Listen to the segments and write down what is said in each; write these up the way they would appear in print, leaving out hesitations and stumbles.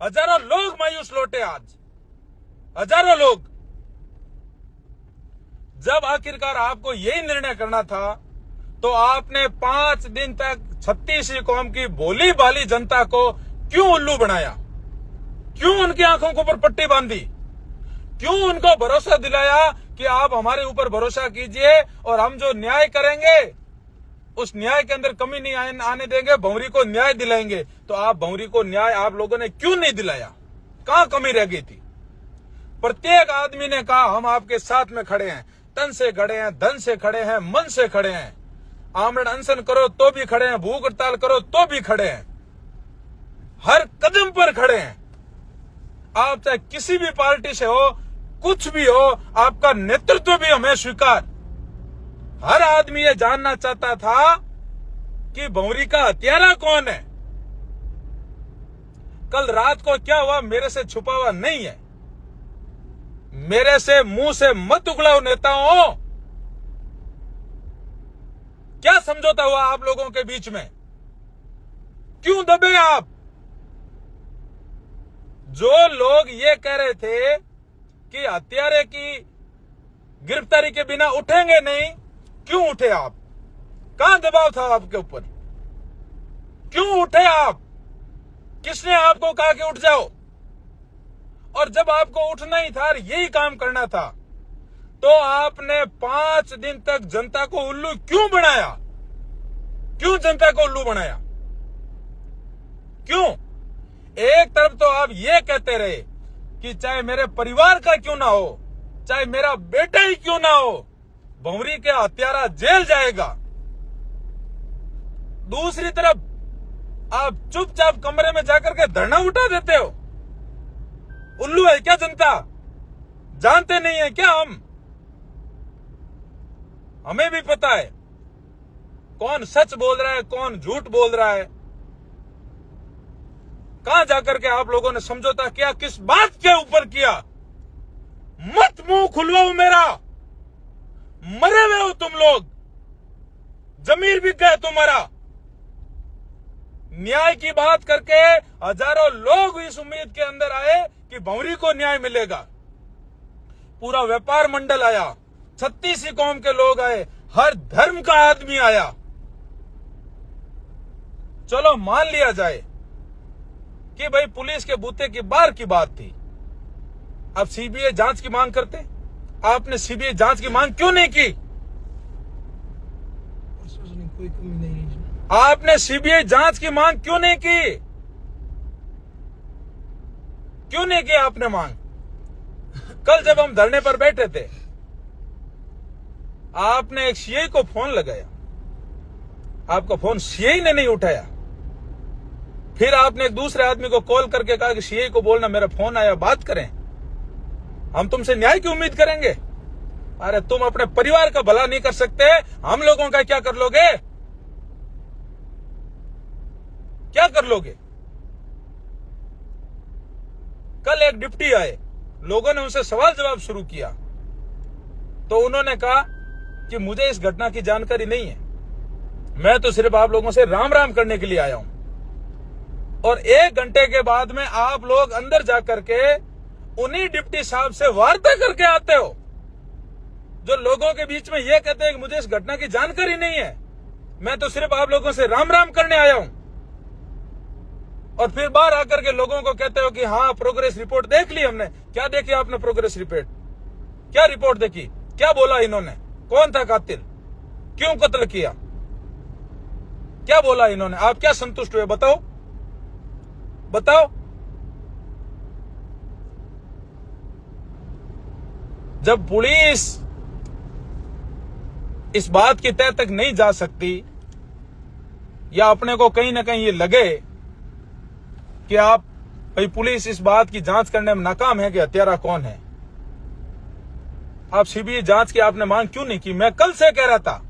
हजारों लोग मायूस लौटे आज, हजारों लोग। जब आखिरकार आपको यही निर्णय करना था तो आपने 5 दिन तक 36 कौम की भोली भाली जनता को क्यों उल्लू बनाया? क्यों उनकी आंखों के ऊपर पट्टी बांधी? क्यों उनको भरोसा दिलाया कि आप हमारे ऊपर भरोसा कीजिए और हम जो न्याय करेंगे उस न्याय के अंदर कमी नहीं आने देंगे, भंवरी को न्याय दिलाएंगे। तो आप भंवरी को न्याय आप लोगों ने क्यों नहीं दिलाया? कहां कमी रह गई थी? प्रत्येक आदमी ने कहा हम आपके साथ में खड़े हैं, तन से खड़े हैं, धन से खड़े हैं, मन से खड़े हैं। आमरण अनशन करो तो भी खड़े हैं, भूख हड़ताल करो तो भी खड़े हैं, हर कदम पर खड़े हैं। आप चाहे किसी भी पार्टी से हो, कुछ भी हो, आपका नेतृत्व भी हमें स्वीकार। हर आदमी ये जानना चाहता था कि भंवरी का हत्यारा कौन है। कल रात को क्या हुआ मेरे से छुपा हुआ नहीं है। मेरे से मुंह से मत उगलाओ नेताओं। क्या समझौता हुआ आप लोगों के बीच में? क्यों दबे आप? जो लोग ये कह रहे थे कि हत्यारे की गिरफ्तारी के बिना उठेंगे नहीं, क्यों उठे आप? कहां दबाव था आपके ऊपर? क्यों उठे आप? किसने आपको कहा कि उठ जाओ? और जब आपको उठना ही था, यही काम करना था, तो आपने 5 दिन तक जनता को उल्लू क्यों बनाया? क्यों जनता को उल्लू बनाया? क्यों? एक तरफ तो आप ये कहते रहे कि चाहे मेरे परिवार का क्यों ना हो, चाहे मेरा बेटा ही क्यों ना हो, भंवरी के हत्यारा जेल जाएगा। दूसरी तरफ आप चुपचाप कमरे में जाकर के धरना उठा देते हो। उल्लू है क्या जनता? जानते नहीं है क्या हम? हमें भी पता है कौन सच बोल रहा है, कौन झूठ बोल रहा है। कहां जाकर के आप लोगों ने समझौता किया? किस बात के ऊपर किया? मत मुंह खुलवाओ मेरा। मरे हुए हो तुम लोग, जमीर बिक गए तुम्हारा। न्याय की बात करके हजारों लोग इस उम्मीद के अंदर आए कि भंवरी को न्याय मिलेगा। पूरा व्यापार मंडल आया, 36 कौम के लोग आए, हर धर्म का आदमी आया। चलो मान लिया जाए कि भाई पुलिस के बूते की बार की बात थी। अब सीबीआई जांच की मांग करते। आपने सीबीआई जांच की मांग क्यों नहीं की? कोई कमी नहीं है। आपने सीबीआई जांच की मांग क्यों नहीं की? क्यों नहीं की आपने मांग? कल जब हम धरने पर बैठे थे, आपने एक सीआई को फोन लगाया, आपका फोन सीआई ने नहीं उठाया। फिर आपने एक दूसरे आदमी को कॉल करके कहा कि सीआई को बोलना मेरा फोन आया, बात करें, हम तुमसे न्याय की उम्मीद करेंगे। अरे तुम अपने परिवार का भला नहीं कर सकते, हम लोगों का क्या कर लोगे? क्या कर लोगे? कल एक डिप्टी आए, लोगों ने उनसे सवाल जवाब शुरू किया, तो उन्होंने कहा कि मुझे इस घटना की जानकारी नहीं है, मैं तो सिर्फ आप लोगों से राम राम करने के लिए आया हूं। और 1 घंटे के बाद में आप लोग अंदर जाकर के उन्हीं डिप्टी साहब से वार्ता करके आते हो, जो लोगों के बीच में यह कहते हैं कि मुझे इस घटना की जानकारी नहीं है, मैं तो सिर्फ आप लोगों से राम राम करने आया हूं। और फिर बाहर आकर के लोगों को कहते हो कि हाँ प्रोग्रेस रिपोर्ट देख ली हमने। क्या देखी आपने प्रोग्रेस रिपोर्ट? क्या रिपोर्ट देखी? क्या बोला इन्होंने? कौन था कातिल? क्यों कत्ल किया? क्या बोला इन्होंने? आप क्या संतुष्ट हुए? बताओ बताओ। जब पुलिस इस बात की तह तक नहीं जा सकती, या अपने को कहीं ना कहीं ये लगे कि आप भाई पुलिस इस बात की जांच करने में नाकाम है कि हत्यारा कौन है, आप सीबीआई जांच की आपने मांग क्यों नहीं की? मैं कल से कह रहा था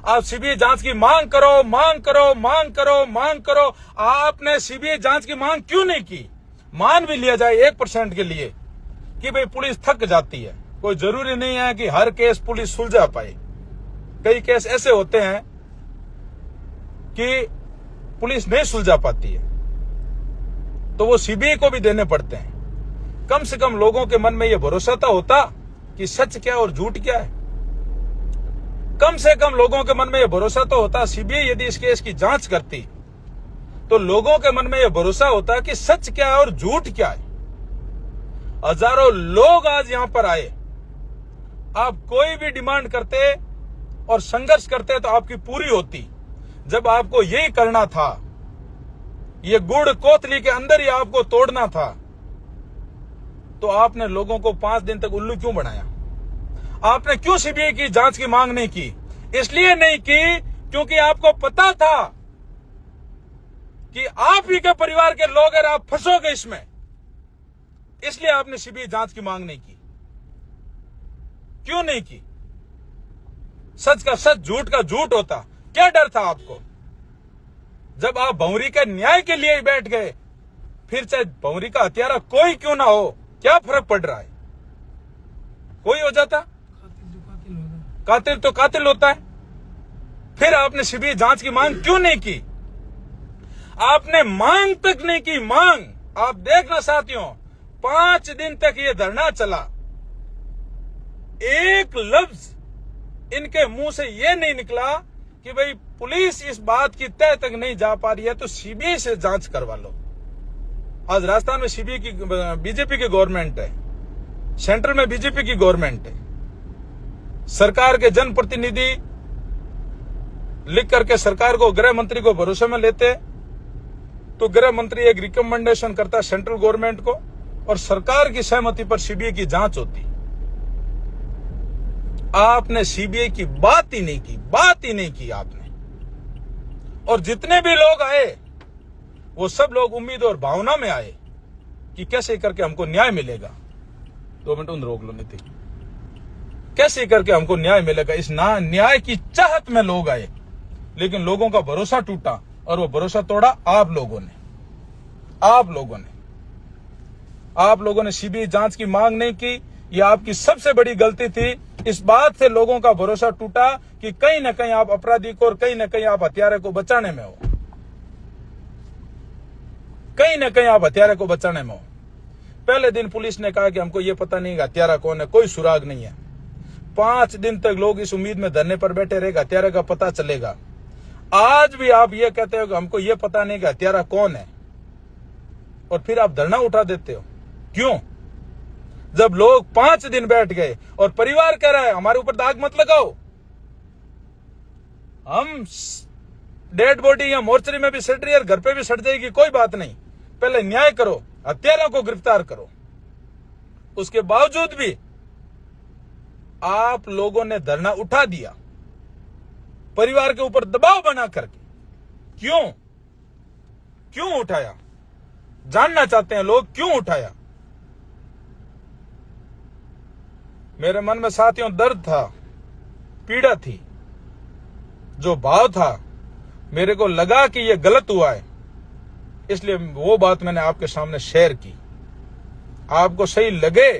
आप सीबीआई जांच की मांग करो, मांग करो, मांग करो, मांग करो। आपने सीबीआई जांच की मांग क्यों नहीं की? मान भी लिया जाए 1% के लिए कि भाई पुलिस थक जाती है, कोई जरूरी नहीं है कि हर केस पुलिस सुलझा पाए। कई केस ऐसे होते हैं कि पुलिस नहीं सुलझा पाती है। तो वो सीबीआई को भी देने पड़ते हैं। कम से कम लोगों के मन में यह भरोसा तो होता कि सच क्या और झूठ क्या है। कम से कम लोगों के मन में यह भरोसा तो होता, सीबीआई यदि इस केस की जांच करती तो लोगों के मन में यह भरोसा होता कि सच क्या है और झूठ क्या है। हजारों लोग आज यहां पर आए, आप कोई भी डिमांड करते और संघर्ष करते तो आपकी पूरी होती। जब आपको यही करना था, ये गुड़ कोतली के अंदर ही आपको तोड़ना था, तो आपने लोगों को 5 दिन तक उल्लू क्यों बनाया? आपने क्यों सीबीआई की जांच की मांग नहीं की? इसलिए नहीं की क्योंकि आपको पता था कि आप ही के परिवार के लोग हैं, आप फंसोगे इसमें। इसलिए आपने सीबीआई जांच की मांग नहीं की। क्यों नहीं की? सच का सच, झूठ का झूठ होता। क्या डर था आपको? जब आप भंवरी के न्याय के लिए ही बैठ गए, फिर चाहे भंवरी का हत्यारा कोई क्यों ना हो, क्या फर्क पड़ रहा है? कोई हो जाता, कातिल तो कातिल होता है। फिर आपने सीबीआई जांच की मांग क्यों नहीं की? आपने मांग तक नहीं की। मांग, आप देखना साथियों, 5 दिन तक ये धरना चला। एक लफ्ज इनके मुंह से ये नहीं निकला कि भाई पुलिस इस बात की तह तक नहीं जा पा रही है तो सीबीआई से जांच करवा लो। आज राजस्थान में सीबीआई की, बीजेपी की गवर्नमेंट है, सेंट्रल में बीजेपी की गवर्नमेंट है। सरकार के जनप्रतिनिधि लिख करके सरकार को, गृह मंत्री को भरोसे में लेते, तो गृह मंत्री एक रिकमेंडेशन करता सेंट्रल गवर्नमेंट को और सरकार की सहमति पर सीबीआई की जांच होती। आपने सीबीआई की बात ही नहीं की, बात ही नहीं की आपने। और जितने भी लोग आए वो सब लोग उम्मीद और भावना में आए कि कैसे करके हमको न्याय मिलेगा। 2 मिनट उन रोक लो नीति। कैसे करके हमको न्याय मिलेगा, इस न्याय की चाहत में लोग आए, लेकिन लोगों का भरोसा टूटा और वो भरोसा तोड़ा आप लोगों ने। आप लोगों ने सीबीआई जांच की मांग नहीं की, ये आपकी सबसे बड़ी गलती थी। इस बात से लोगों का भरोसा टूटा कि कहीं ना कहीं आप अपराधी को और कहीं ना कहीं आप हत्यारे को बचाने में हो, कहीं ना कहीं आप हत्यारे को बचाने में हो। पहले दिन पुलिस ने कहा कि हमको ये पता नहीं कि हत्यारा कौन है, कोई सुराग नहीं है। 5 दिन तक लोग इस उम्मीद में धरने पर बैठे रहेगा हत्यारे का पता चलेगा। आज भी आप ये कहते हो कि हमको ये पता नहीं कि हत्यारा कौन है, और फिर आप धरना उठा देते हो। क्यों? जब लोग 5 दिन बैठ गए और परिवार कह रहा है हमारे ऊपर दाग मत लगाओ, हम डेड बॉडी या मोर्चरी में भी सड़ रही है, घर पे भी सड़ जाएगी, कोई बात नहीं, पहले न्याय करो, हत्यारों को गिरफ्तार करो। उसके बावजूद भी आप लोगों ने धरना उठा दिया, परिवार के ऊपर दबाव बना करके। क्यों उठाया? जानना चाहते हैं लोग, क्यों उठाया? मेरे मन में साथियों दर्द था, पीड़ा थी, जो भाव था, मेरे को लगा कि यह गलत हुआ है, इसलिए वो बात मैंने आपके सामने शेयर की। आपको सही लगे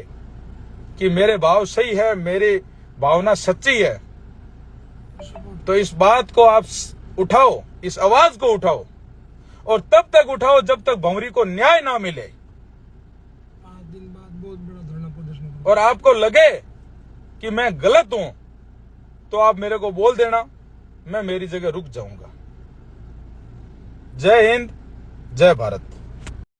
कि मेरे भाव सही है, मेरी भावना सच्ची है, तो इस बात को आप उठाओ, इस आवाज को उठाओ, और तब तक उठाओ जब तक भंवरी को न्याय ना मिले। 5 दिन बाद बहुत बड़ा धरना प्रदर्शन करेंगे। और आपको लगे कि मैं गलत हूं तो आप मेरे को बोल देना, मैं मेरी जगह रुक जाऊंगा। जय हिंद, जय भारत।